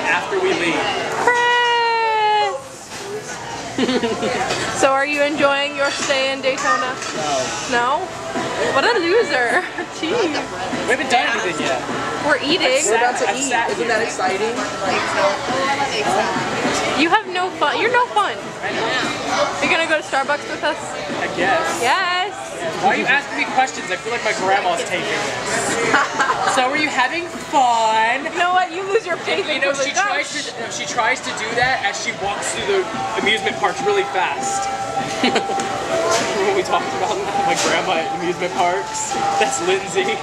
after we leave. So are you enjoying your stay in Daytona? No. No? What a loser. Jeez. We haven't done anything yet. We're eating. We're about to eat. Isn't that exciting? You have no fun. You're no fun. I know. You're gonna go to Starbucks with us? I guess. Yes. Why are you asking me questions? I feel like my grandma's taking this. So are you having fun? You know what? You lose your faith. You know, she tries to do that as she walks through the amusement parks really fast. Remember when we talked about my grandma at amusement parks? That's Lindsay.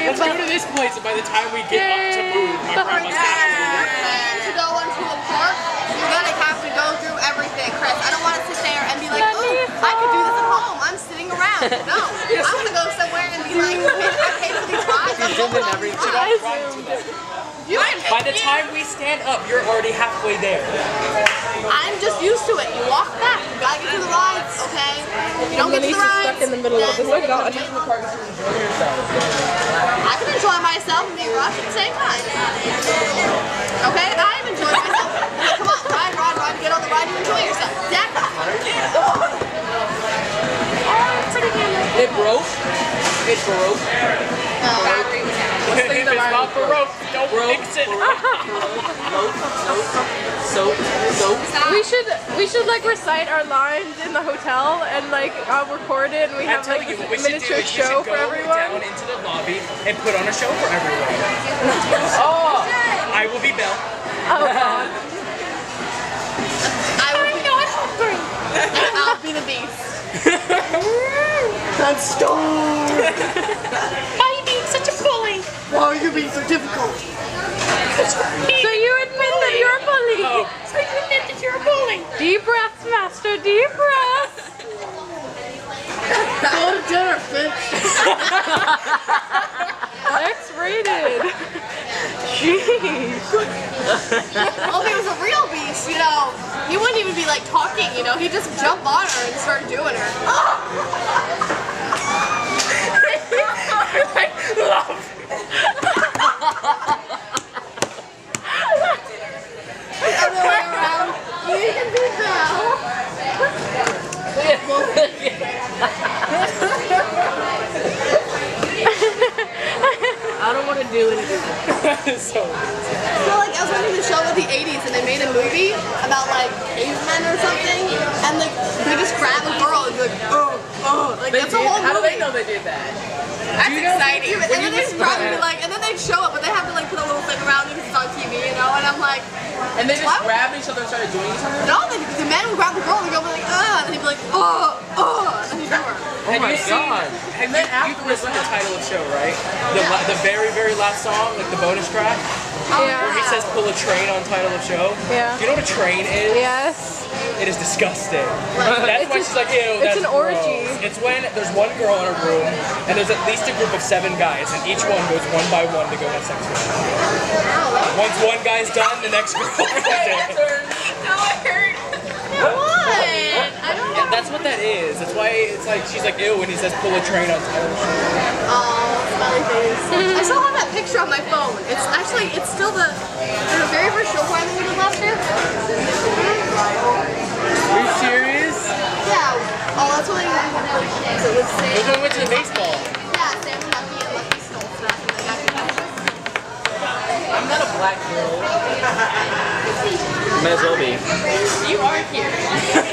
Let's go to this place, and by the time we get up to move, my grandma's To go into a park, you're gonna have to go through everything, Chris. I don't want to sit there and be like, oh, I could do this at home. I'm sitting around. No, I want to go somewhere and be like, I paid for these rides. I'm going on these rides. By the time we stand up, you're already halfway there. I'm just used to it. You walk back. You gotta get to the rides, okay? If you don't get to the rides, stuck in the middle of this. Oh God. I can enjoy myself and be rushed at the same time. Okay? I'm enjoying myself. Come on, ride, get on the ride and enjoy yourself. Exactly. It broke. It broke. If it's not Baroque, don't fix it. We should like recite our lines in the hotel and like record it, and we have like a miniature show for everyone. Down into the lobby and put on a show for everyone. Oh, I will be Belle. Oh God. I'm not hungry. And I'll be the beast. I'm starved. Why are you being such a bully? Why are you being so difficult? So you admit that you're a bully. Oh. So you admit that you're a bully. Deep breaths, master. Deep breaths. Go to dinner, bitch. X-rated. Jeez. Well, if he was a real beast, you know, he wouldn't even be like talking, you know, he'd just jump on her and start doing her. Other way around, you can be Belle. I don't want to do anything. So, So like I was watching the show with the 80s and they made a movie about like cavemen or something and like they just grab a girl and be like, like They that's a did? whole movie. How do they know they did that? That's exciting. And then they listen to probably that- be like, and then they'd show up, but they have to like put a little thing around it because it's on TV, you know. And I'm like, And they just What? grabbed each other and started doing each other? no, the man would grab the girl and go like, and he'd be like, and then he'd do her. Oh my God. and then you've listened to the title of the show, right? The very, very last song, like the bonus track, where he Yeah. says pull a train on title of show. Yeah. Do you know what a train is? Yes. It is disgusting. That's why she's like, ew, that's an gross. orgy. It's when there's one girl in a room, and there's at least a group of 7 guys, and each one goes one by one to go have sex with her. Once one guy's done, the next girl is in. No, I heard. What? I don't know. Yeah, that's what that is. That's why it's like, she's like, ew, when he says pull a train on title of show. Smelly face. I still have that picture on my phone. It's actually, it's still the very first show party we did last year. Are you serious? Yeah. Oh, that's what I so it was We're Sam. going to the baseball. Yeah, Sam and Lucky and Lucky stole stuff and then I'm not a black girl. Might as well be. You are here.